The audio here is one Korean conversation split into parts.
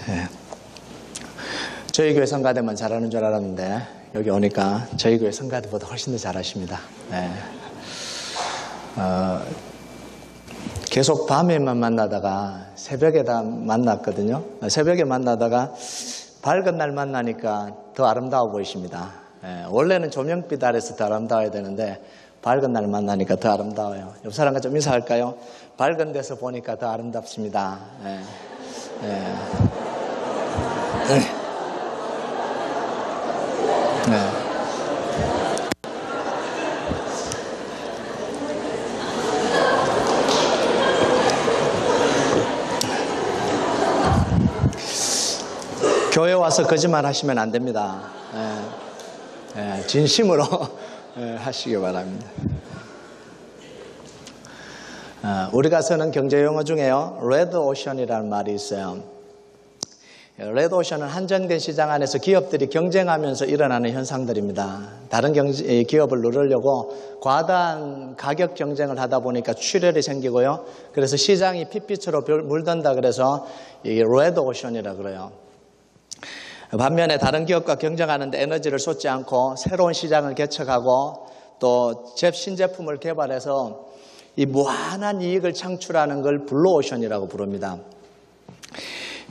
네. 저희 교회 성가대만 잘하는 줄 알았는데 여기 오니까 저희 교회 성가대보다 훨씬 더 잘하십니다. 네. 계속 밤에만 만나다가 새벽에 다 만났거든요. 새벽에 만나다가 밝은 날 만나니까 더 아름다워 보이십니다. 네. 원래는 조명빛 아래서 더 아름다워야 되는데 밝은 날 만나니까 더 아름다워요. 옆 사람과 좀 인사할까요? 밝은 데서 보니까 더 아름답습니다. 네. 네. 네. 네. 교회 와서 거짓말 하시면 안 됩니다. 진심으로 하시기 바랍니다. 우리가 쓰는 경제용어 중에요, 레드 오션이라는 말이 있어요. 레드 오션은 한정된 시장 안에서 기업들이 경쟁하면서 일어나는 현상들입니다. 다른 기업을 누르려고 과다한 가격 경쟁을 하다 보니까 출혈이 생기고요. 그래서 시장이 핏빛으로 물든다 그래서 이게 레드 오션이라 그래요. 반면에 다른 기업과 경쟁하는데 에너지를 쏟지 않고 새로운 시장을 개척하고 또 신제품을 개발해서 이 무한한 이익을 창출하는 걸 블루오션이라고 부릅니다.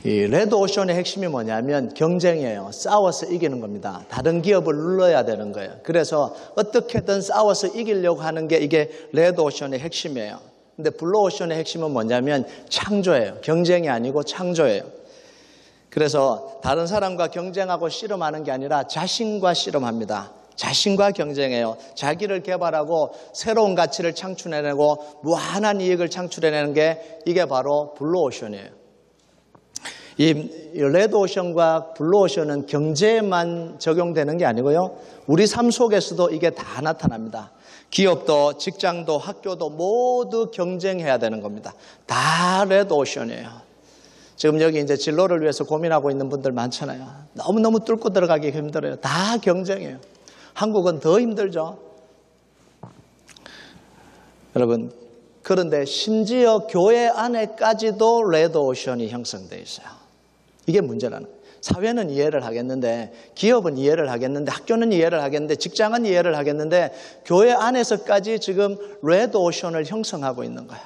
이 레드오션의 핵심이 뭐냐면 경쟁이에요. 싸워서 이기는 겁니다. 다른 기업을 눌러야 되는 거예요. 그래서 어떻게든 싸워서 이기려고 하는 게 이게 레드오션의 핵심이에요. 근데 블루오션의 핵심은 뭐냐면 창조예요. 경쟁이 아니고 창조예요. 그래서 다른 사람과 경쟁하고 씨름하는 게 아니라 자신과 씨름합니다. 자신과 경쟁해요. 자기를 개발하고 새로운 가치를 창출해내고 무한한 이익을 창출해내는 게 이게 바로 블루오션이에요. 이 레드오션과 블루오션은 경제에만 적용되는 게 아니고요. 우리 삶 속에서도 이게 다 나타납니다. 기업도 직장도 학교도 모두 경쟁해야 되는 겁니다. 다 레드오션이에요. 지금 여기 이제 진로를 위해서 고민하고 있는 분들 많잖아요. 너무너무 뚫고 들어가기 힘들어요. 다 경쟁이에요. 한국은 더 힘들죠. 여러분, 그런데 심지어 교회 안에까지도 레드오션이 형성되어 있어요. 이게 문제라는 거예요. 사회는 이해를 하겠는데, 기업은 이해를 하겠는데, 학교는 이해를 하겠는데, 직장은 이해를 하겠는데, 교회 안에서까지 지금 레드오션을 형성하고 있는 거예요.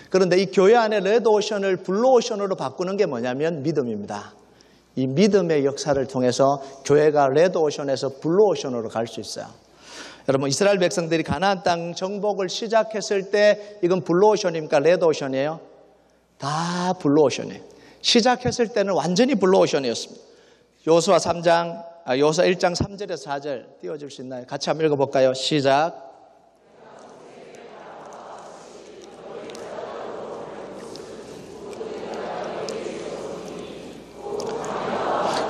그런데 이 교회 안에 레드오션을 블루오션으로 바꾸는 게 뭐냐면 믿음입니다. 이 믿음의 역사를 통해서 교회가 레드오션에서 블루오션으로 갈 수 있어요. 여러분, 이스라엘 백성들이 가나안 땅 정복을 시작했을 때 이건 블루오션입니까? 레드오션이에요? 다 블루오션이에요. 시작했을 때는 완전히 블루오션이었습니다. 여호수아 1장 3절에서 4절 띄워줄 수 있나요? 같이 한번 읽어볼까요? 시작.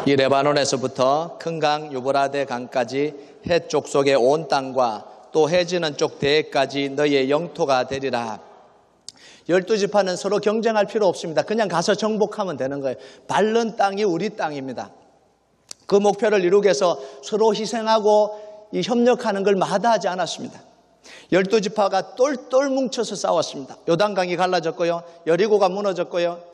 이 레바논에서부터 큰 강 유브라데 강까지 해쪽 속의 온 땅과 또 해지는 쪽 대해까지 너희의 영토가 되리라. 12지파는 서로 경쟁할 필요 없습니다. 그냥 가서 정복하면 되는 거예요. 밟는 땅이 우리 땅입니다. 그 목표를 이루기 위해서 서로 희생하고 협력하는 걸 마다하지 않았습니다. 12지파가 똘똘 뭉쳐서 싸웠습니다. 요단강이 갈라졌고요. 여리고가 무너졌고요.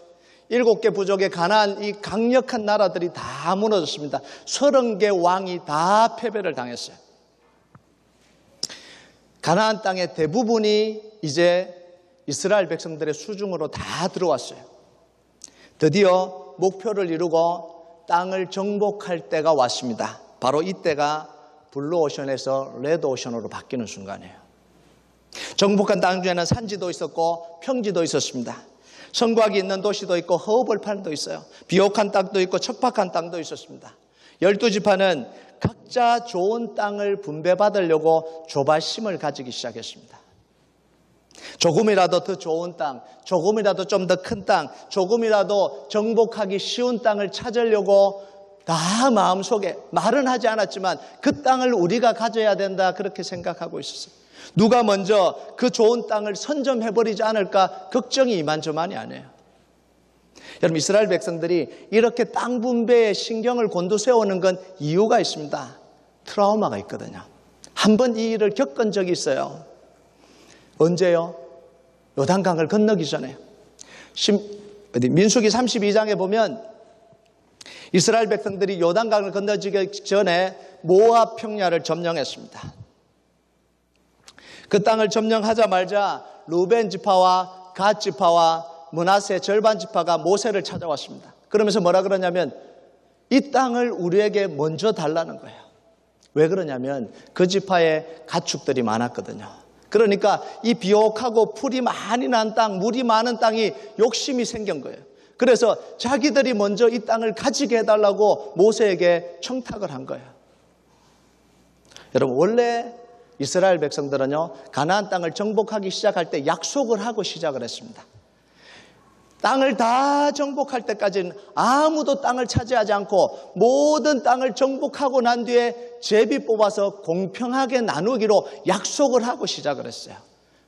7개 부족의 가나안 이 강력한 나라들이 다 무너졌습니다. 30개 왕이 다 패배를 당했어요. 가나안 땅의 대부분이 이제 이스라엘 백성들의 수중으로 다 들어왔어요. 드디어 목표를 이루고 땅을 정복할 때가 왔습니다. 바로 이때가 블루오션에서 레드오션으로 바뀌는 순간이에요. 정복한 땅 중에는 산지도 있었고 평지도 있었습니다. 성곽이 있는 도시도 있고 허허벌판도 있어요. 비옥한 땅도 있고 척박한 땅도 있었습니다. 12지파는 각자 좋은 땅을 분배받으려고 조바심을 가지기 시작했습니다. 조금이라도 더 좋은 땅, 조금이라도 좀 더 큰 땅, 조금이라도 정복하기 쉬운 땅을 찾으려고 다 마음속에 말은 하지 않았지만 그 땅을 우리가 가져야 된다 그렇게 생각하고 있었어요. 누가 먼저 그 좋은 땅을 선점해버리지 않을까 걱정이 이만저만이 아니에요. 여러분, 이스라엘 백성들이 이렇게 땅 분배에 신경을 곤두세우는 건 이유가 있습니다. 트라우마가 있거든요. 한 번 이 일을 겪은 적이 있어요. 언제요? 요단강을 건너기 전에 민수기 32장에 보면 이스라엘 백성들이 요단강을 건너지기 전에 모압 평야를 점령했습니다. 그 땅을 점령하자마자 루벤 지파와 갓 지파와 므낫세 절반 지파가 모세를 찾아왔습니다. 그러면서 뭐라 그러냐면 이 땅을 우리에게 먼저 달라는 거예요. 왜 그러냐면 그 지파에 가축들이 많았거든요. 그러니까 이 비옥하고 풀이 많이 난 땅, 물이 많은 땅이 욕심이 생긴 거예요. 그래서 자기들이 먼저 이 땅을 가지게 해달라고 모세에게 청탁을 한 거예요. 여러분, 원래 이스라엘 백성들은요, 가나안 땅을 정복하기 시작할 때 약속을 하고 시작을 했습니다. 땅을 다 정복할 때까지는 아무도 땅을 차지하지 않고 모든 땅을 정복하고 난 뒤에 제비 뽑아서 공평하게 나누기로 약속을 하고 시작을 했어요.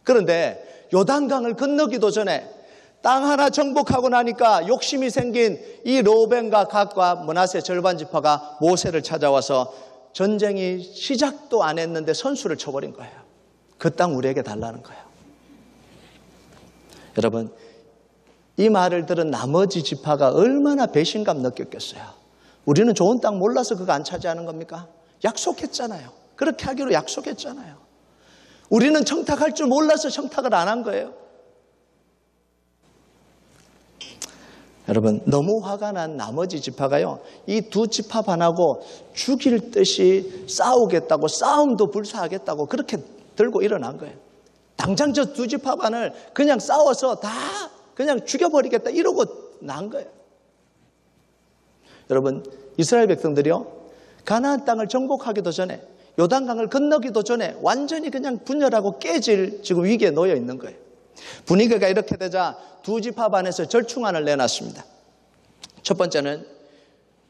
그런데 요단강을 건너기도 전에 땅 하나 정복하고 나니까 욕심이 생긴 이 로벤과 갓과 므낫세 절반 지파가 모세를 찾아와서 전쟁이 시작도 안 했는데 선수를 쳐버린 거예요. 그 땅 우리에게 달라는 거예요. 여러분, 이 말을 들은 나머지 지파가 얼마나 배신감 느꼈겠어요. 우리는 좋은 땅 몰라서 그거 안 차지하는 겁니까? 약속했잖아요. 그렇게 하기로 약속했잖아요. 우리는 청탁할 줄 몰라서 청탁을 안 한 거예요. 여러분, 너무 화가 난 나머지 지파가요, 이 두 지파 반하고 죽일 듯이 싸우겠다고, 싸움도 불사하겠다고 그렇게 들고 일어난 거예요. 당장 저 두 지파 반을 그냥 싸워서 다 그냥 죽여버리겠다 이러고 난 거예요. 여러분, 이스라엘 백성들이요, 가나안 땅을 정복하기도 전에, 요단강을 건너기도 전에 완전히 그냥 분열하고 깨질 지금 위기에 놓여 있는 거예요. 분위기가 이렇게 되자 두 지파 반에서 절충안을 내놨습니다. 첫 번째는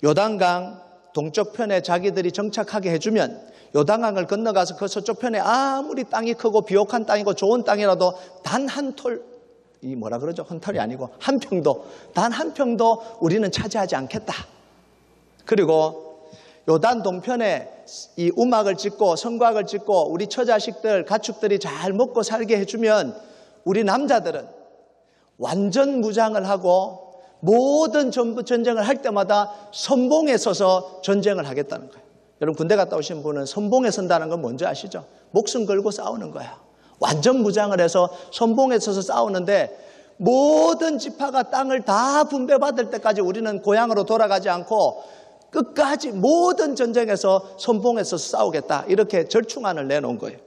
요단강 동쪽 편에 자기들이 정착하게 해주면 요단강을 건너가서 그 서쪽 편에 아무리 땅이 크고 비옥한 땅이고 좋은 땅이라도 단 한 톨, 이 뭐라 그러죠? 한 톨이 아니고 한 평도, 단 한 평도 우리는 차지하지 않겠다. 그리고 요단 동편에 이 우막을 짓고 성곽을 짓고 우리 처자식들, 가축들이 잘 먹고 살게 해주면 우리 남자들은 완전 무장을 하고 모든 전쟁을 할 때마다 선봉에 서서 전쟁을 하겠다는 거예요. 여러분, 군대 갔다 오신 분은 선봉에 선다는 건 뭔지 아시죠? 목숨 걸고 싸우는 거예요. 완전 무장을 해서 선봉에 서서 싸우는데 모든 지파가 땅을 다 분배받을 때까지 우리는 고향으로 돌아가지 않고 끝까지 모든 전쟁에서 선봉에 서서 싸우겠다. 이렇게 절충안을 내놓은 거예요.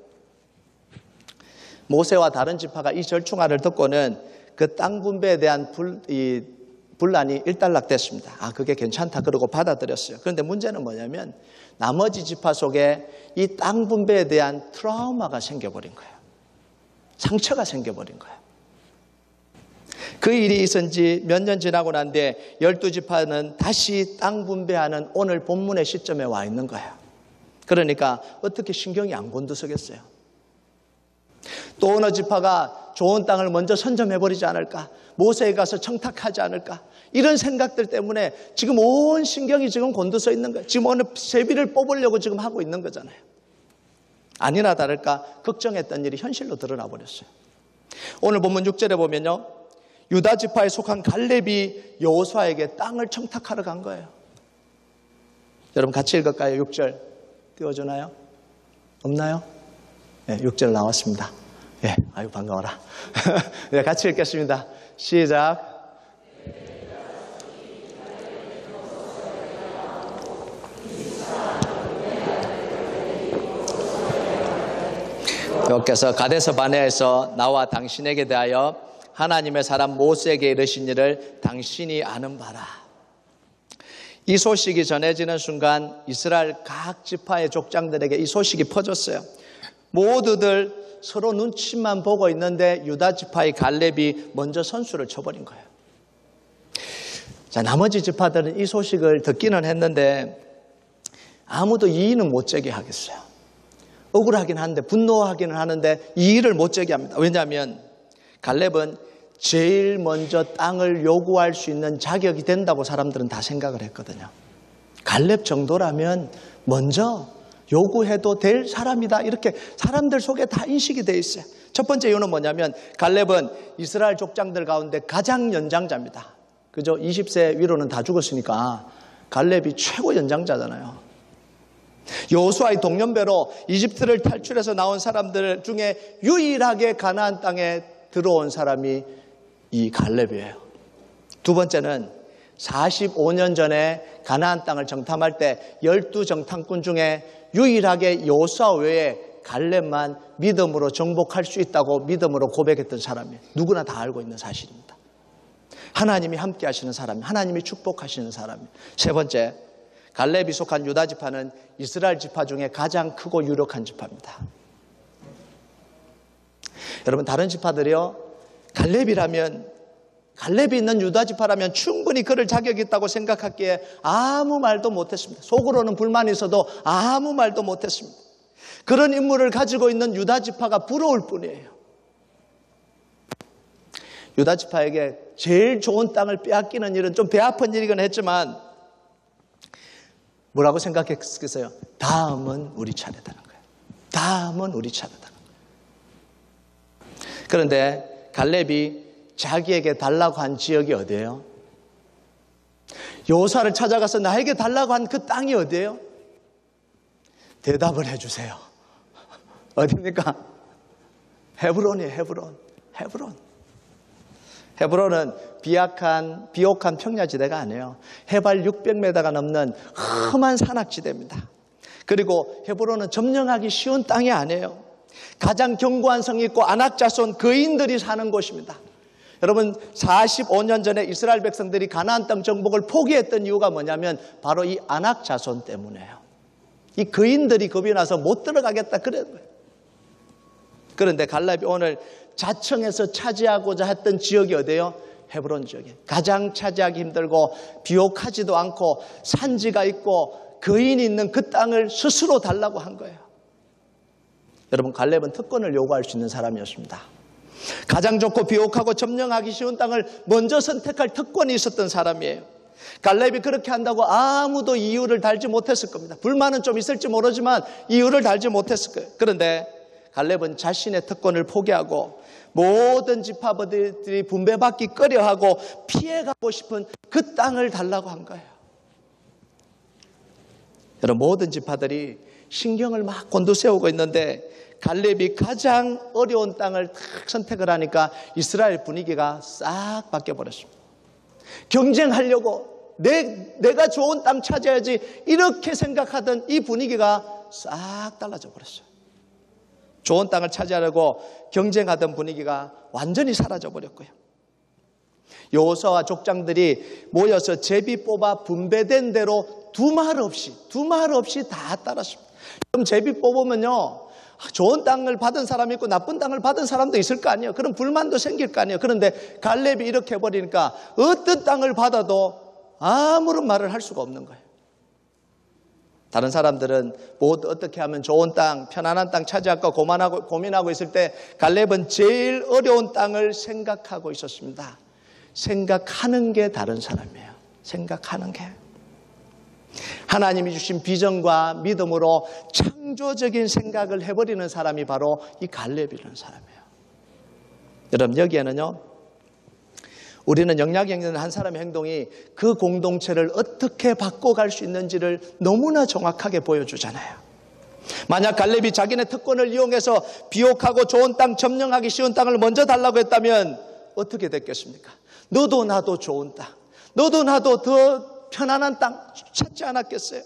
모세와 다른 지파가 이 절충안을 듣고는 그 땅 분배에 대한 분란이 일단락됐습니다. 아, 그게 괜찮다 그러고 받아들였어요. 그런데 문제는 뭐냐면 나머지 지파 속에 이 땅 분배에 대한 트라우마가 생겨버린 거예요. 상처가 생겨버린 거예요. 그 일이 있은 지 몇 년 지나고 난 뒤에 12지파는 다시 땅 분배하는 오늘 본문의 시점에 와 있는 거예요. 그러니까 어떻게 신경이 안 곤두서겠어요. 또 어느 지파가 좋은 땅을 먼저 선점해버리지 않을까, 모세에 가서 청탁하지 않을까, 이런 생각들 때문에 지금 온 신경이 지금 곤두서 있는 거예요. 지금 오늘 제비를 뽑으려고 지금 하고 있는 거잖아요. 아니나 다를까 걱정했던 일이 현실로 드러나 버렸어요. 오늘 본문 6절에 보면요, 유다 지파에 속한 갈렙이 여호수아에게 땅을 청탁하러 간 거예요. 여러분 같이 읽을까요? 6절 띄워주나요? 없나요? 네, 6절 나왔습니다. 예, 네, 아유 반가워라. 네, 같이 읽겠습니다. 시작. 여호와께서 가데스 바네아에서 나와 당신에게 대하여 하나님의 사람 모세에게 이르신 일을 당신이 아는 바라. 이 소식이 전해지는 순간 이스라엘 각 지파의 족장들에게 이 소식이 퍼졌어요. 모두들 서로 눈치만 보고 있는데 유다 지파의 갈렙이 먼저 선수를 쳐버린 거예요. 자, 나머지 지파들은 이 소식을 듣기는 했는데 아무도 이의는 못 제게 하겠어요. 억울하긴 한데, 분노하기는 하는데 이의를 못 제게 합니다. 왜냐하면 갈렙은 제일 먼저 땅을 요구할 수 있는 자격이 된다고 사람들은 다 생각을 했거든요. 갈렙 정도라면 먼저 요구해도 될 사람이다, 이렇게 사람들 속에 다 인식이 돼 있어요. 첫 번째 이유는 뭐냐면 갈렙은 이스라엘 족장들 가운데 가장 연장자입니다. 그죠? 20세 위로는 다 죽었으니까 갈렙이 최고 연장자잖아요. 여호수아의 동년배로 이집트를 탈출해서 나온 사람들 중에 유일하게 가나안 땅에 들어온 사람이 이 갈렙이에요. 두 번째는 45년 전에 가나안 땅을 정탐할 때 12정탐꾼 중에 유일하게 여호수아 외에 갈렙만 믿음으로 정복할 수 있다고 믿음으로 고백했던 사람이에요. 누구나 다 알고 있는 사실입니다. 하나님이 함께 하시는 사람, 하나님이 축복하시는 사람이에요. 세 번째, 갈렙이 속한 유다 지파는 이스라엘 지파 중에 가장 크고 유력한 지파입니다. 여러분, 다른 지파들이요, 갈렙이 있는 유다 지파라면 충분히 그럴 자격이 있다고 생각하기에 아무 말도 못했습니다. 속으로는 불만이 있어도 아무 말도 못했습니다. 그런 인물을 가지고 있는 유다 지파가 부러울 뿐이에요. 유다 지파에게 제일 좋은 땅을 빼앗기는 일은 좀 배 아픈 일이긴 했지만 뭐라고 생각했겠어요? 다음은 우리 차례다는 거예요. 다음은 우리 차례다. 그런데 갈렙이 자기에게 달라고 한 지역이 어디예요? 여호수아를 찾아가서 나에게 달라고 한 그 땅이 어디예요? 대답을 해주세요. 어디입니까? 헤브론이에요. 헤브론은 비옥한 평야지대가 아니에요. 해발 600m가 넘는 험한 산악지대입니다. 그리고 헤브론은 점령하기 쉬운 땅이 아니에요. 가장 견고한 성이 있고 안악자손 거인들이 사는 곳입니다. 여러분, 45년 전에 이스라엘 백성들이 가나안 땅 정복을 포기했던 이유가 뭐냐면 바로 이 안악자손 때문이에요. 이 거인들이 겁이 나서 못 들어가겠다 그런 거예요. 그런데 갈렙이 오늘 자청해서 차지하고자 했던 지역이 어디예요? 헤브론 지역이에요. 가장 차지하기 힘들고 비옥하지도 않고 산지가 있고 거인이 있는 그 땅을 스스로 달라고 한 거예요. 여러분, 갈렙은 특권을 요구할 수 있는 사람이었습니다. 가장 좋고 비옥하고 점령하기 쉬운 땅을 먼저 선택할 특권이 있었던 사람이에요. 갈렙이 그렇게 한다고 아무도 이유를 달지 못했을 겁니다. 불만은 좀 있을지 모르지만 이유를 달지 못했을 거예요. 그런데 갈렙은 자신의 특권을 포기하고 모든 지파들이 분배받기 꺼려하고 피해가고 싶은 그 땅을 달라고 한 거예요. 여러분, 모든 지파들이 신경을 막 곤두세우고 있는데 갈렙이 가장 어려운 땅을 딱 선택을 하니까 이스라엘 분위기가 싹 바뀌어버렸습니다. 경쟁하려고 내가 좋은 땅 찾아야지 이렇게 생각하던 이 분위기가 싹 달라져 버렸어요. 좋은 땅을 차지하려고 경쟁하던 분위기가 완전히 사라져 버렸고요. 여호수아와 족장들이 모여서 제비 뽑아 분배된 대로 두말 없이 다 따랐습니다. 그럼 제비 뽑으면요, 좋은 땅을 받은 사람이 있고 나쁜 땅을 받은 사람도 있을 거 아니에요. 그럼 불만도 생길 거 아니에요. 그런데 갈렙이 이렇게 해버리니까 어떤 땅을 받아도 아무런 말을 할 수가 없는 거예요. 다른 사람들은 어떻게 하면 좋은 땅, 편안한 땅 차지할까 고민하고 있을 때 갈렙은 제일 어려운 땅을 생각하고 있었습니다. 생각하는 게 다른 사람이에요. 생각하는 게. 하나님이 주신 비전과 믿음으로 창조적인 생각을 해버리는 사람이 바로 이 갈렙이라는 사람이에요. 여러분, 여기에는요, 우리는 영향력 있는 한 사람의 행동이 그 공동체를 어떻게 바꿔갈 수 있는지를 너무나 정확하게 보여주잖아요. 만약 갈렙이 자기네 특권을 이용해서 비옥하고 좋은 땅, 점령하기 쉬운 땅을 먼저 달라고 했다면 어떻게 됐겠습니까? 너도 나도 좋은 땅, 너도 나도 더 편안한 땅 찾지 않았겠어요?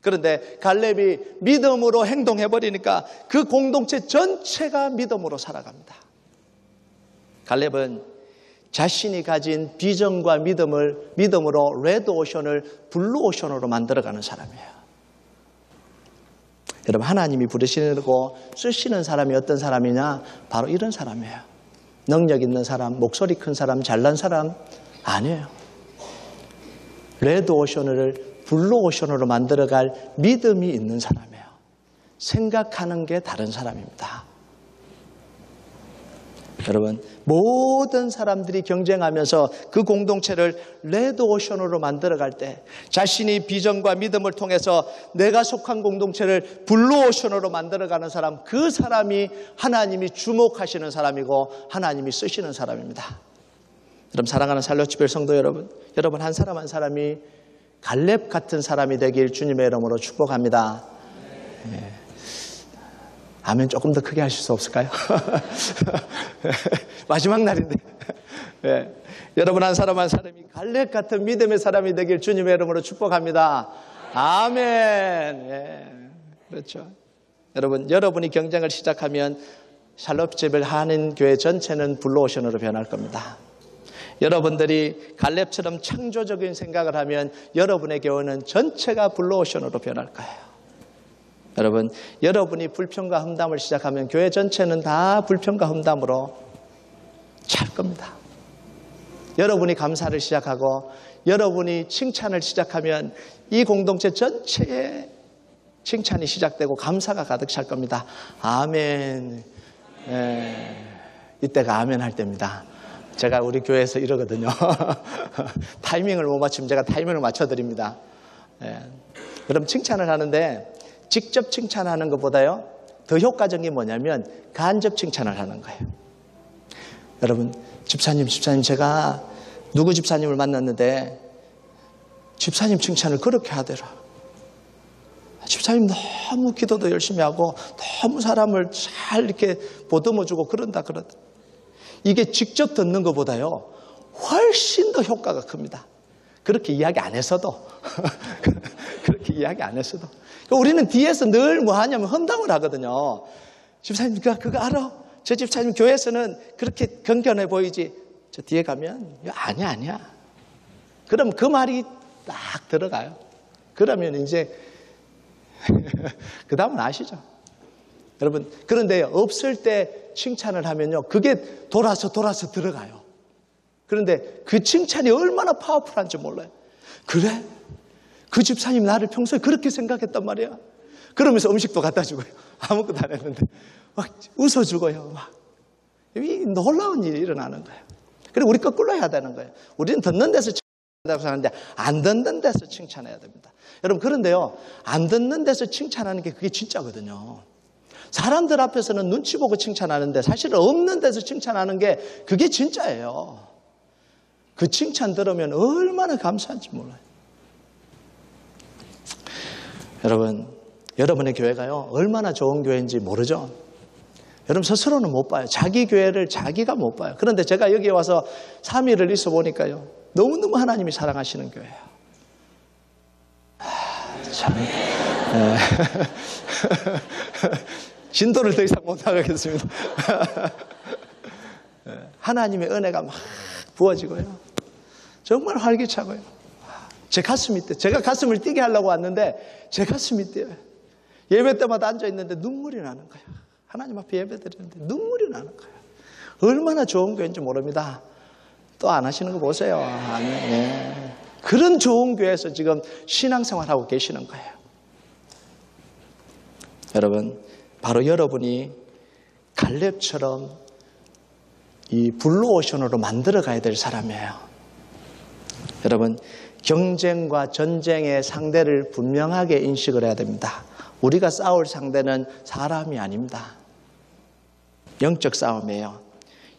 그런데 갈렙이 믿음으로 행동해버리니까 그 공동체 전체가 믿음으로 살아갑니다. 갈렙은 자신이 가진 비전과 믿음으로 레드오션을 블루오션으로 만들어가는 사람이에요. 여러분, 하나님이 부르시고 쓰시는 사람이 어떤 사람이냐? 바로 이런 사람이에요. 능력 있는 사람, 목소리 큰 사람, 잘난 사람 아니에요. 레드오션을 블루오션으로 만들어갈 믿음이 있는 사람이에요. 생각하는 게 다른 사람입니다. 여러분, 모든 사람들이 경쟁하면서 그 공동체를 레드오션으로 만들어갈 때 자신이 비전과 믿음을 통해서 내가 속한 공동체를 블루오션으로 만들어가는 사람, 그 사람이 하나님이 주목하시는 사람이고 하나님이 쓰시는 사람입니다. 여러분 사랑하는 살로치별 성도 여러분, 여러분 한 사람 한 사람이 갈렙 같은 사람이 되길 주님의 이름으로 축복합니다. 예. 아멘 조금 더 크게 하실 수 없을까요? 마지막 날인데. 예. 여러분 한 사람 한 사람이 갈렙 같은 믿음의 사람이 되길 주님의 이름으로 축복합니다. 아멘. 예. 그렇죠. 여러분, 여러분이 경쟁을 시작하면 샬롯집을 하는 교회 전체는 블루오션으로 변할 겁니다. 여러분들이 갈렙처럼 창조적인 생각을 하면 여러분의 교회는 전체가 블루오션으로 변할 거예요. 여러분, 여러분이 불평과 험담을 시작하면 교회 전체는 다 불평과 험담으로 찰 겁니다. 여러분이 감사를 시작하고 여러분이 칭찬을 시작하면 이 공동체 전체에 칭찬이 시작되고 감사가 가득 찰 겁니다. 아멘. 이때가 아멘 할 때입니다. 제가 우리 교회에서 이러거든요. 타이밍을 못 맞추면 제가 타이밍을 맞춰드립니다. 그럼 칭찬을 하는데 직접 칭찬하는 것보다요 더 효과적인 게 뭐냐면 간접 칭찬을 하는 거예요. 여러분, 집사님 제가 누구 집사님을 만났는데 집사님 칭찬을 그렇게 하더라. 집사님 너무 기도도 열심히 하고 너무 사람을 잘 이렇게 보듬어주고 그런다. 이게 직접 듣는 것보다요 훨씬 더 효과가 큽니다. 그렇게 이야기 안 했어도 그렇게 이야기 안 했어도 우리는 뒤에서 늘 뭐 하냐면 험담을 하거든요. 집사님 그거 알아? 저 집사님 교회에서는 그렇게 경건해 보이지 저 뒤에 가면 아니야. 그럼 그 말이 딱 들어가요. 그러면 이제 그 다음은 아시죠? 여러분, 그런데 없을 때 칭찬을 하면요 그게 돌아서 들어가요. 그런데 그 칭찬이 얼마나 파워풀한지 몰라요. 그래? 그 집사님 나를 평소에 그렇게 생각했단 말이야. 그러면서 음식도 갖다 주고요. 아무것도 안 했는데 막 웃어주고요. 막 놀라운 일이 일어나는 거예요. 그리고 우리 거꾸로 해야 되는 거예요. 우리는 듣는 데서 칭찬한다고 하는데 안 듣는 데서 칭찬해야 됩니다. 여러분, 그런데요 안 듣는 데서 칭찬하는 게 그게 진짜거든요. 사람들 앞에서는 눈치 보고 칭찬하는데 사실 없는 데서 칭찬하는 게 그게 진짜예요. 그 칭찬 들으면 얼마나 감사한지 몰라요. 여러분, 여러분의 교회가요 얼마나 좋은 교회인지 모르죠? 여러분 스스로는 못 봐요. 자기 교회를 자기가 못 봐요. 그런데 제가 여기 와서 3일을 있어 보니까요 너무너무 하나님이 사랑하시는 교회예요. 참 진도를 더 이상 못 나가겠습니다. 하나님의 은혜가 막 부어지고요 정말 활기차고요. 제 가슴이 뛰어요. 제가 가슴을 뛰게 하려고 왔는데 제 가슴이 뛰어요. 예배 때마다 앉아있는데 눈물이 나는 거예요. 하나님 앞에 예배 드리는데 눈물이 나는 거예요. 얼마나 좋은 교회인지 모릅니다. 또 안 하시는 거 보세요. 네. 그런 좋은 교회에서 지금 신앙생활하고 계시는 거예요. 여러분, 바로 여러분이 갈렙처럼 이 블루오션으로 만들어 가야 될 사람이에요. 여러분, 경쟁과 전쟁의 상대를 분명하게 인식을 해야 됩니다. 우리가 싸울 상대는 사람이 아닙니다. 영적 싸움이에요.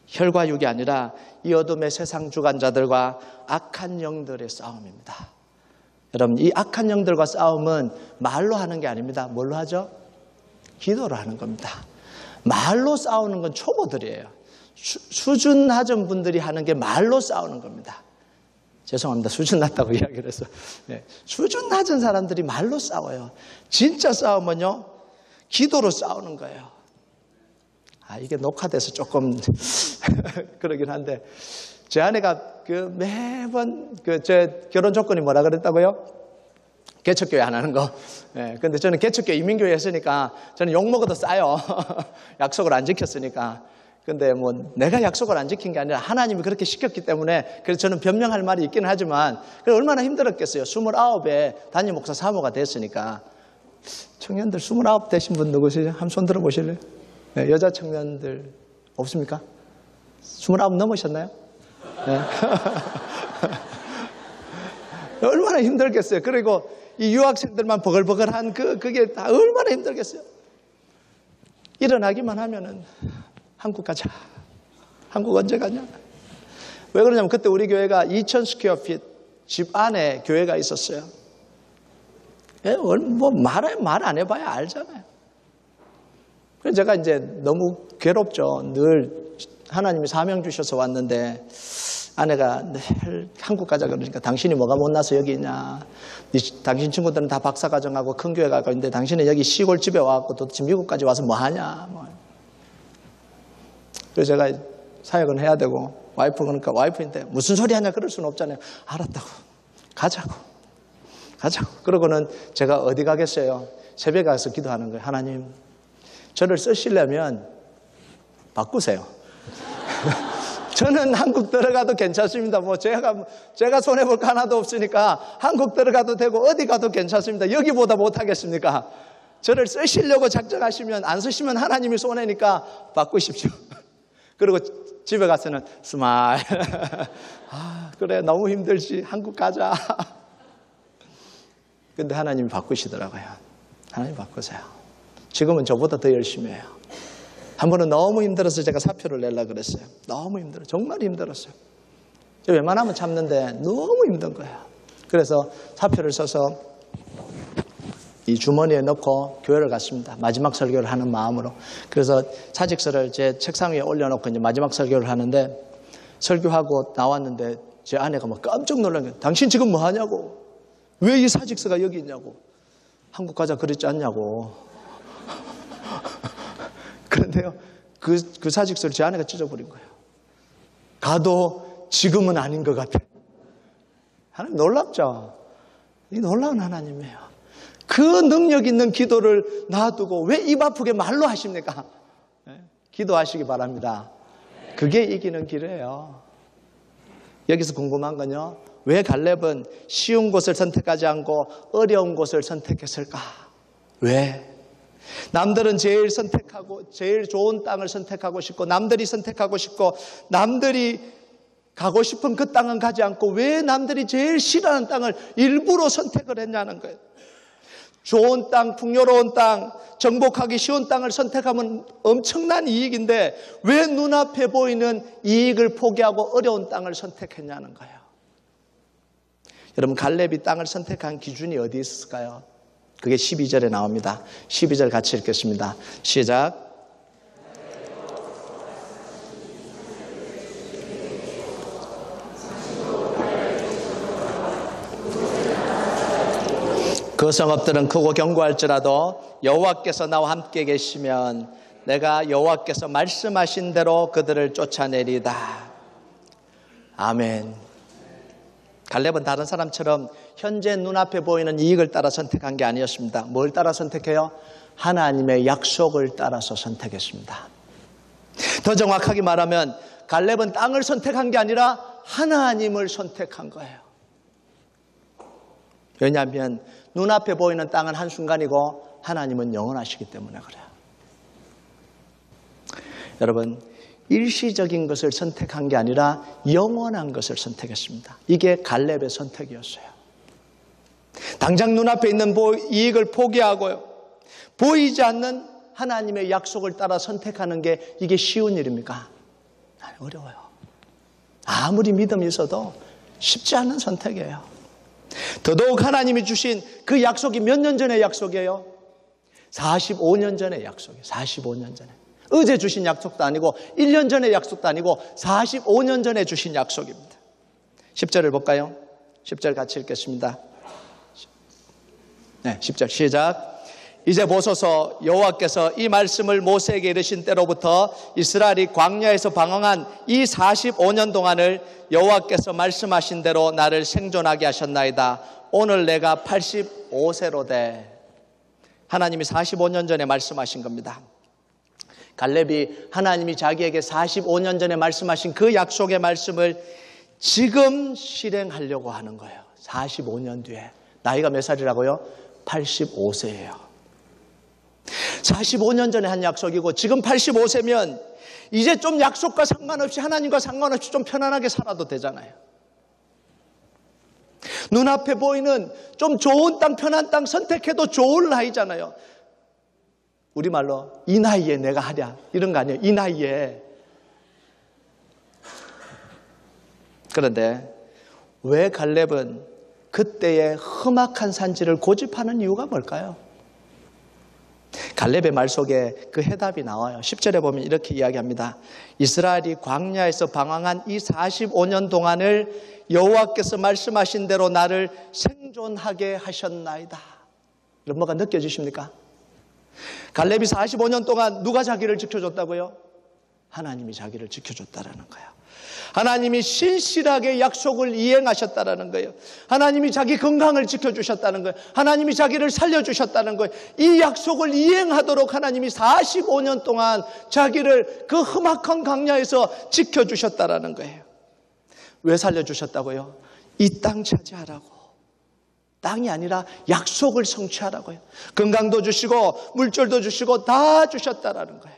혈과 육이 아니라 이 어둠의 세상 주관자들과 악한 영들의 싸움입니다. 여러분, 이 악한 영들과 싸움은 말로 하는 게 아닙니다. 뭘로 하죠? 기도로 하는 겁니다. 말로 싸우는 건 초보들이에요. 수준 낮은 분들이 하는 게 말로 싸우는 겁니다. 죄송합니다. 수준 낮다고 이야기를 해서. 네. 수준 낮은 사람들이 말로 싸워요. 진짜 싸움은요, 기도로 싸우는 거예요. 이게 녹화돼서 조금 그러긴 한데, 제 아내가 매번 제 결혼 조건이 뭐라 그랬다고요? 개척교회 안 하는 거. 네. 근데 저는 개척교회 이민교회 했으니까 저는 욕먹어도 싸요. 약속을 안 지켰으니까. 근데 내가 약속을 안 지킨 게 아니라 하나님이 그렇게 시켰기 때문에 그래서 저는 변명할 말이 있기는 하지만 얼마나 힘들었겠어요. 29에 담임 목사 사모가 됐으니까. 청년들 29 되신 분 누구시죠? 한번 손 들어보실래요? 네, 여자 청년들 없습니까? 29 넘으셨나요? 네. 얼마나 힘들겠어요. 그리고 이 유학생들만 버글버글한 그게 다 얼마나 힘들겠어요. 일어나기만 하면은 한국 가자. 한국 언제 가냐? 왜 그러냐면 그때 우리 교회가 2,000 스퀘어 핏 집 안에 교회가 있었어요. 뭐 말 안 해봐야 알잖아요. 그래서 제가 이제 너무 괴롭죠. 늘 하나님이 사명 주셔서 왔는데 아내가 늘 한국 가자 그러니까 당신이 뭐가 못나서 여기 있냐. 당신 친구들은 다 박사과정하고 큰 교회 가고 있는데 당신은 여기 시골 집에 와갖고 도대체 미국까지 와서 뭐 하냐. 그래서 제가 사역은 해야 되고 그러니까 와이프인데 무슨 소리 하냐 그럴 수는 없잖아요. 알았다고. 가자고. 그러고는 제가 어디 가겠어요? 새벽에 가서 기도하는 거예요. 하나님, 저를 쓰시려면 바꾸세요. 저는 한국 들어가도 괜찮습니다. 제가 손해볼 거 하나도 없으니까 한국 들어가도 되고 어디 가도 괜찮습니다. 여기보다 못하겠습니까? 저를 쓰시려고 작정하시면 안 쓰시면 하나님이 손해니까 바꾸십시오. 그리고 집에 가서는 스마일. 그래 너무 힘들지. 한국 가자. 근데 하나님이 바꾸시더라고요. 하나님 바꾸세요. 지금은 저보다 더 열심히 해요. 한 번은 너무 힘들어서 제가 사표를 내려고 그랬어요. 너무 힘들어요. 정말 힘들었어요. 웬만하면 참는데 너무 힘든 거예요. 그래서 사표를 써서 이 주머니에 넣고 교회를 갔습니다. 마지막 설교를 하는 마음으로. 그래서 사직서를 제 책상 위에 올려놓고 이제 마지막 설교를 하는데 설교하고 나왔는데 제 아내가 막 깜짝 놀란 거예요. 당신 지금 뭐 하냐고. 왜 이 사직서가 여기 있냐고. 한국 가자 그랬지 않냐고. 그런데요, 그 사직서를 제 아내가 찢어버린 거예요. 가도 지금은 아닌 것 같아. 하나님 놀랍죠? 이 놀라운 하나님이에요. 그 능력 있는 기도를 놔두고 왜 입 아프게 말로 하십니까? 기도하시기 바랍니다. 그게 이기는 길이에요. 여기서 궁금한 건요, 왜 갈렙은 쉬운 곳을 선택하지 않고 어려운 곳을 선택했을까? 왜? 남들은 제일 선택하고 제일 좋은 땅을 선택하고 싶고 남들이 선택하고 싶고 남들이 가고 싶은 그 땅은 가지 않고 왜 남들이 제일 싫어하는 땅을 일부러 선택을 했냐는 거예요. 좋은 땅, 풍요로운 땅, 정복하기 쉬운 땅을 선택하면 엄청난 이익인데 왜 눈앞에 보이는 이익을 포기하고 어려운 땅을 선택했냐는 거예요. 여러분, 갈렙이 땅을 선택한 기준이 어디 있을까요? 그게 12절에 나옵니다. 12절 같이 읽겠습니다. 시작. 그 성읍들은 크고 견고할지라도 여호와께서 나와 함께 계시면 내가 여호와께서 말씀하신 대로 그들을 쫓아내리다. 아멘. 갈렙은 다른 사람처럼 현재 눈앞에 보이는 이익을 따라 선택한 게 아니었습니다. 뭘 따라 선택해요? 하나님의 약속을 따라서 선택했습니다. 더 정확하게 말하면 갈렙은 땅을 선택한 게 아니라 하나님을 선택한 거예요. 왜냐하면 눈앞에 보이는 땅은 한순간이고 하나님은 영원하시기 때문에 그래요. 여러분, 일시적인 것을 선택한 게 아니라 영원한 것을 선택했습니다. 이게 갈렙의 선택이었어요. 당장 눈앞에 있는 이익을 포기하고요, 보이지 않는 하나님의 약속을 따라 선택하는 게 이게 쉬운 일입니까? 어려워요. 아무리 믿음이 있어도 쉽지 않은 선택이에요. 더더욱 하나님이 주신 그 약속이 몇 년 전의 약속이에요? 45년 전의 약속이에요. 45년 전에. 어제 주신 약속도 아니고 1년 전의 약속도 아니고 45년 전에 주신 약속입니다. 10절을 볼까요? 10절 같이 읽겠습니다. 네, 10절 시작. 이제 보소서, 여호와께서 이 말씀을 모세에게 이르신 때로부터 이스라엘이 광야에서 방황한 이 45년 동안을 여호와께서 말씀하신 대로 나를 생존하게 하셨나이다. 오늘 내가 85세로 돼. 하나님이 45년 전에 말씀하신 겁니다. 갈렙이 하나님이 자기에게 45년 전에 말씀하신 그 약속의 말씀을 지금 실행하려고 하는 거예요. 45년 뒤에. 나이가 몇 살이라고요? 85세예요. 45년 전에 한 약속이고 지금 85세면 이제 좀 약속과 상관없이 하나님과 상관없이 좀 편안하게 살아도 되잖아요. 눈앞에 보이는 좀 좋은 땅, 편한 땅 선택해도 좋을 나이잖아요. 우리말로 이 나이에 내가 하랴 이런 거 아니에요. 이 나이에. 그런데 왜 갈렙은 그때의 험악한 산지를 고집하는 이유가 뭘까요? 갈렙의 말 속에 그 해답이 나와요. 10절에 보면 이렇게 이야기합니다. 이스라엘이 광야에서 방황한 이 45년 동안을 여호와께서 말씀하신 대로 나를 생존하게 하셨나이다. 이런 뭐가 느껴지십니까? 갈렙이 45년 동안 누가 자기를 지켜줬다고요? 하나님이 자기를 지켜줬다라는 거예요. 하나님이 신실하게 약속을 이행하셨다는 거예요. 하나님이 자기 건강을 지켜주셨다는 거예요. 하나님이 자기를 살려주셨다는 거예요. 이 약속을 이행하도록 하나님이 45년 동안 자기를 그 험악한 광야에서 지켜주셨다는 거예요. 왜 살려주셨다고요? 이 땅 차지하라고. 땅이 아니라 약속을 성취하라고요. 건강도 주시고 물질도 주시고 다 주셨다라는 거예요.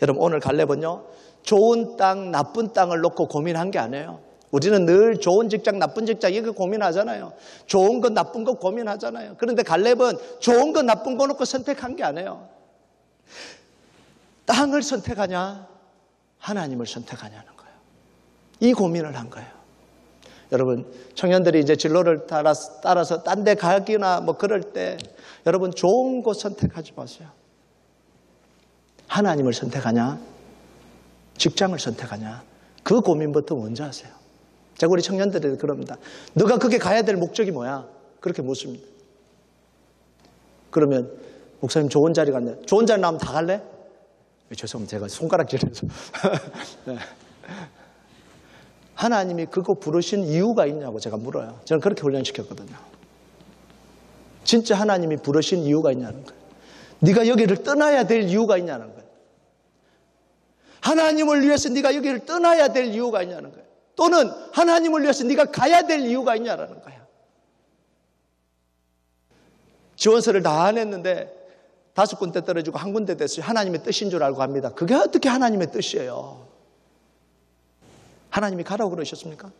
여러분, 오늘 갈렙은요, 좋은 땅, 나쁜 땅을 놓고 고민한 게 아니에요. 우리는 늘 좋은 직장, 나쁜 직장 이거 고민하잖아요. 좋은 것, 나쁜 것 고민하잖아요. 그런데 갈렙은 좋은 것, 나쁜 거 놓고 선택한 게 아니에요. 땅을 선택하냐, 하나님을 선택하냐는 거예요. 이 고민을 한 거예요. 여러분, 청년들이 이제 진로를 따라서 딴 데 가기나 뭐 그럴 때 여러분 좋은 곳 선택하지 마세요. 하나님을 선택하냐, 직장을 선택하냐, 그 고민부터 먼저 하세요. 제가 우리 청년들에게 그럽니다. 너가 거기 가야 될 목적이 뭐야? 그렇게 묻습니다. 그러면 목사님 좋은 자리 갔네. 좋은 자리 나오면 다 갈래? 죄송합니다. 제가 손가락질해서. 네. 하나님이 그거 부르신 이유가 있냐고 제가 물어요. 저는 그렇게 훈련시켰거든요. 진짜 하나님이 부르신 이유가 있냐는 거예요. 네가 여기를 떠나야 될 이유가 있냐는 거예요. 하나님을 위해서 네가 여기를 떠나야 될 이유가 있냐는 거예요. 또는 하나님을 위해서 네가 가야 될 이유가 있냐는 거예요. 지원서를 다 냈는데 5군데 떨어지고 1군데 됐어요. 하나님의 뜻인 줄 알고 합니다. 그게 어떻게 하나님의 뜻이에요? 하나님이 가라고 그러셨습니까?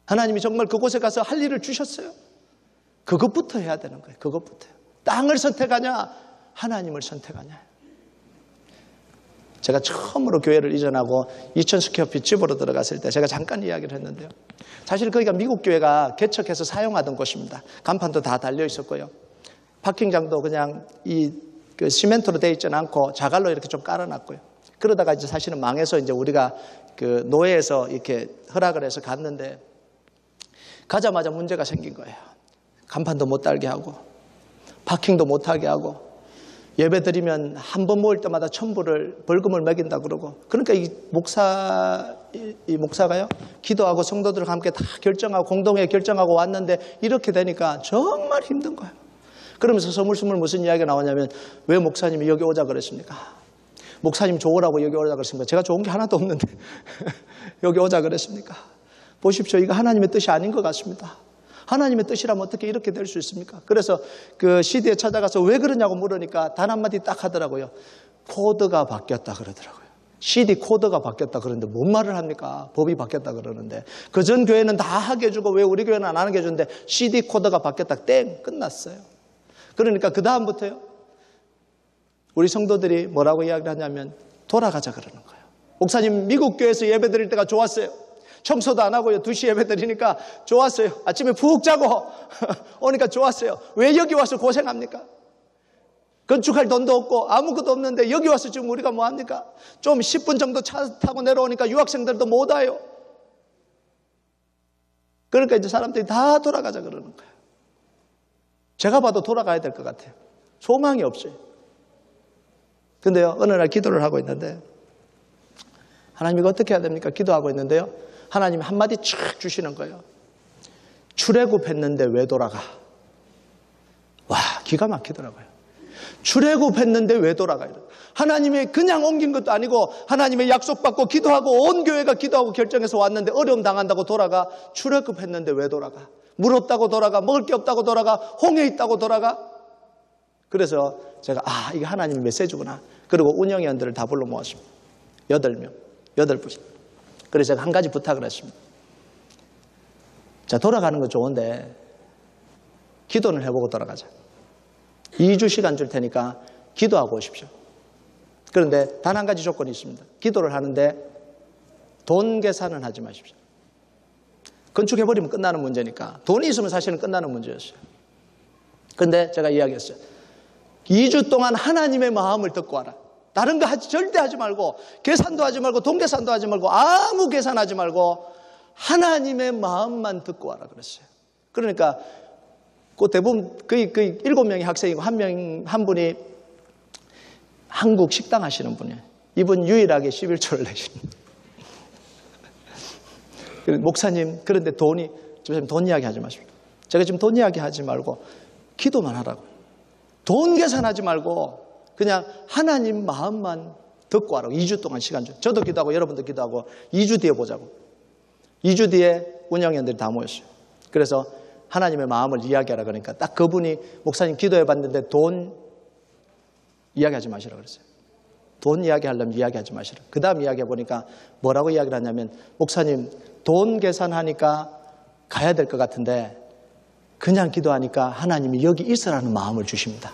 하나님이 정말 그곳에 가서 할 일을 주셨어요? 그것부터 해야 되는 거예요. 그것부터요. 땅을 선택하냐, 하나님을 선택하냐. 제가 처음으로 교회를 이전하고 2000스퀘어핏 집으로 들어갔을 때 제가 잠깐 이야기를 했는데요. 사실 거기가 미국 교회가 개척해서 사용하던 곳입니다. 간판도 다 달려 있었고요. 파킹장도 그냥 그 시멘트로 되어 있지는 않고 자갈로 이렇게 좀 깔아놨고요. 그러다가 이제 사실은 망해서 이제 우리가 그 노예에서 이렇게 허락을 해서 갔는데 가자마자 문제가 생긴 거예요. 간판도 못 달게 하고 파킹도 못 하게 하고 예배 드리면 한 번 모일 때마다 벌금을 매긴다 그러고 그러니까 이 목사가요 기도하고 성도들과 함께 다 결정하고 공동회 결정하고 왔는데 이렇게 되니까 정말 힘든 거예요. 그러면서 서물서물 무슨 이야기가 나오냐면 왜 목사님이 여기 오자 그랬습니까? 목사님 좋으라고 여기 오자 그랬습니까? 제가 좋은 게 하나도 없는데 여기 오자 그랬습니까? 보십시오. 이거 하나님의 뜻이 아닌 것 같습니다. 하나님의 뜻이라면 어떻게 이렇게 될 수 있습니까? 그래서 그 CD에 찾아가서 왜 그러냐고 물으니까 단 한마디 딱 하더라고요. 코드가 바뀌었다 그러더라고요. CD 코드가 바뀌었다 그러는데 뭔 말을 합니까? 법이 바뀌었다 그러는데 그 전 교회는 다 하게 해주고 왜 우리 교회는 안 하게 해주는데 CD 코드가 바뀌었다. 땡! 끝났어요. 그러니까 그 다음부터요. 우리 성도들이 뭐라고 이야기를 하냐면 돌아가자 그러는 거예요. 목사님 미국 교회에서 예배 드릴 때가 좋았어요. 청소도 안 하고요. 2시 예배 드리니까 좋았어요. 아침에 푹 자고 오니까 좋았어요. 왜 여기 와서 고생합니까? 건축할 돈도 없고 아무것도 없는데 여기 와서 지금 우리가 뭐 합니까? 좀 10분 정도 차 타고 내려오니까 유학생들도 못 와요. 그러니까 이제 사람들이 다 돌아가자 그러는 거예요. 제가 봐도 돌아가야 될 것 같아요. 소망이 없어요. 근데요, 어느 날 기도를 하고 있는데 하나님 이거 어떻게 해야 됩니까? 기도하고 있는데요. 하나님이 한마디 촥 주시는 거예요. 출애굽했는데 왜 돌아가? 와, 기가 막히더라고요. 출애굽했는데 왜 돌아가? 하나님이 그냥 옮긴 것도 아니고 하나님의 약속받고 기도하고 온 교회가 기도하고 결정해서 왔는데 어려움 당한다고 돌아가. 출애굽했는데 왜 돌아가? 물 없다고 돌아가. 먹을 게 없다고 돌아가. 홍해 있다고 돌아가. 그래서 제가 이게 하나님의 메시지구나. 그리고 운영위원들을 다 불러 모았습니다. 8명, 8분. 그래서 제가 한 가지 부탁을 했습니다. 자, 돌아가는 건 좋은데 기도는 해보고 돌아가자. 2주 시간 줄 테니까 기도하고 오십시오. 그런데 단 한 가지 조건이 있습니다. 기도를 하는데 돈 계산은 하지 마십시오. 건축해버리면 끝나는 문제니까. 돈이 있으면 사실은 끝나는 문제였어요. 그런데 제가 이야기했어요. 2주 동안 하나님의 마음을 듣고 와라. 다른 거 절대 하지 말고, 계산도 하지 말고, 돈 계산도 하지 말고, 아무 계산하지 말고 하나님의 마음만 듣고 와라 그랬어요. 그러니까 그 대부분 거의 7명의 학생이고 한 분이 한국 식당 하시는 분이에요. 이분 유일하게 11조를 내십니다. 목사님, 그런데 돈 이야기 하지 마십시오. 제가 지금 돈 이야기 하지 말고 기도만 하라고. 돈 계산하지 말고 그냥 하나님 마음만 듣고 하라고. 2주 동안 시간 줘. 저도 기도하고 여러분도 기도하고 2주 뒤에 보자고. 2주 뒤에 운영위원들이 다 모였어요. 그래서 하나님의 마음을 이야기하라 그러니까 딱 그분이 목사님 기도해 봤는데 돈 이야기하지 마시라고 그랬어요. 돈 이야기하려면 이야기하지 마시라. 그 다음 이야기해 보니까 뭐라고 이야기를 하냐면 목사님 돈 계산하니까 가야 될 것 같은데 그냥 기도하니까 하나님이 여기 있으라는 마음을 주십니다.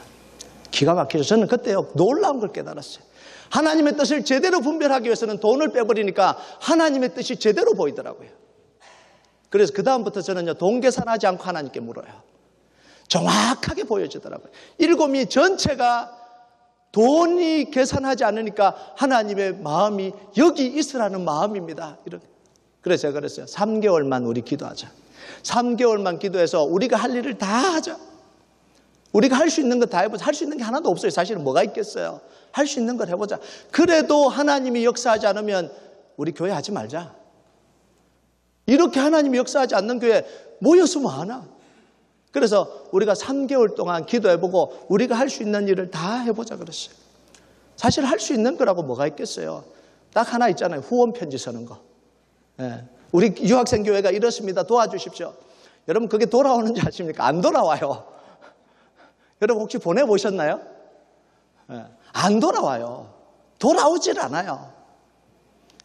기가 막히죠. 저는 그때요 놀라운 걸 깨달았어요. 하나님의 뜻을 제대로 분별하기 위해서는 돈을 빼버리니까 하나님의 뜻이 제대로 보이더라고요. 그래서 그 다음부터 저는요 돈 계산하지 않고 하나님께 물어요. 정확하게 보여지더라고요. 7이 전체가 돈이 계산하지 않으니까 하나님의 마음이 여기 있으라는 마음입니다. 그래서 제가 그랬어요. 3개월만 우리 기도하자. 3개월만 기도해서 우리가 할 일을 다 하자. 우리가 할 수 있는 거 다 해보자. 할 수 있는 게 하나도 없어요. 사실은 뭐가 있겠어요. 할 수 있는 걸 해보자. 그래도 하나님이 역사하지 않으면 우리 교회 하지 말자. 이렇게 하나님이 역사하지 않는 교회 모여서 뭐하나. 그래서 우리가 3개월 동안 기도해보고 우리가 할 수 있는 일을 다 해보자 그랬어요. 사실 할 수 있는 거라고 뭐가 있겠어요. 딱 하나 있잖아요. 후원 편지 쓰는 거. 우리 유학생 교회가 이렇습니다. 도와주십시오. 여러분 그게 돌아오는지 아십니까? 안 돌아와요. 여러분 혹시 보내보셨나요? 안 돌아와요. 돌아오질 않아요.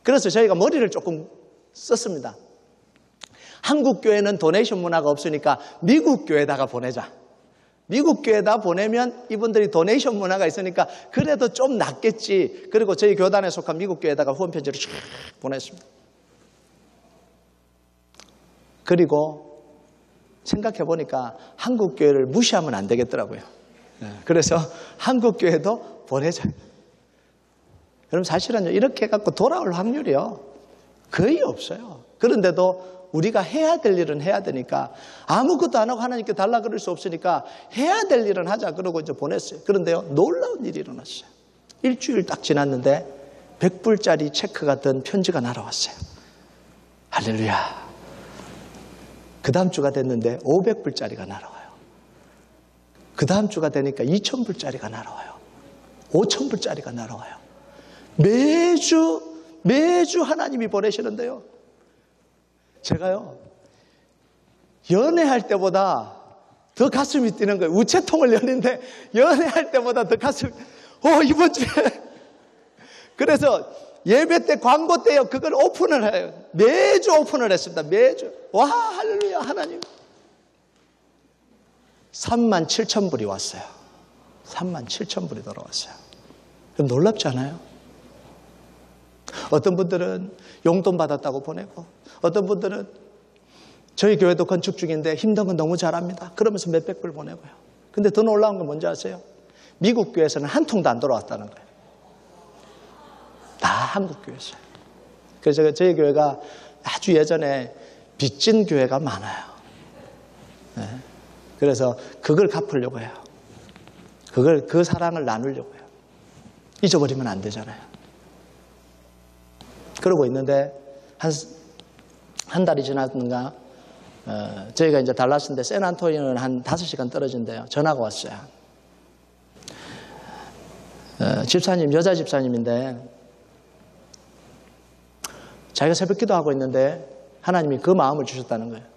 그래서 저희가 머리를 조금 썼습니다. 한국 교회는 도네이션 문화가 없으니까 미국 교회에다가 보내자. 미국 교회에다 보내면 이분들이 도네이션 문화가 있으니까 그래도 좀 낫겠지. 그리고 저희 교단에 속한 미국 교회에다가 후원 편지를 쫙 보냈습니다. 그리고 생각해 보니까 한국 교회를 무시하면 안 되겠더라고요. 그래서 한국 교회도 보내자. 여러분 사실은요 이렇게 해갖고 돌아올 확률이요 거의 없어요. 그런데도 우리가 해야 될 일은 해야 되니까 아무것도 안 하고 하나님께 달라 그럴 수 없으니까 해야 될 일은 하자 그러고 이제 보냈어요. 그런데요 놀라운 일이 일어났어요. 일주일 딱 지났는데 100불짜리 체크가 든 편지가 날아왔어요. 할렐루야. 그 다음 주가 됐는데 500불짜리가 날아와요. 그 다음 주가 되니까 2000불짜리가 날아와요. 5000불짜리가 날아와요. 매주 하나님이 보내시는데요. 제가요 연애할 때보다 더 가슴이 뛰는 거예요. 우체통을 여는데 연애할 때보다 더 가슴이 이번 주에 그래서 예배 때 광고 때요 그걸 오픈을 해요. 매주 오픈을 했습니다. 매주. 와 할렐루야 하나님. 37,000불이 왔어요. 37,000불이 돌아왔어요. 그럼 놀랍지 않아요? 어떤 분들은 용돈 받았다고 보내고 어떤 분들은 저희 교회도 건축 중인데 힘든 건 너무 잘합니다. 그러면서 몇백 불 보내고요. 근데 더 놀라운 건 뭔지 아세요? 미국 교회에서는 한 통도 안 돌아왔다는 거예요. 다 한국 교회에서요. 그래서 저희 교회가 아주 예전에 빚진 교회가 많아요. 그래서 그걸 갚으려고 해요. 그 사랑을 나누려고 해요. 잊어버리면 안 되잖아요. 그러고 있는데 한 달이 지났는가 저희가 이제 달라스인데 샌안토니오는 한 5시간 떨어진대요. 전화가 왔어요. 집사님, 여자 집사님인데 자기가 새벽 기도하고 있는데 하나님이 그 마음을 주셨다는 거예요.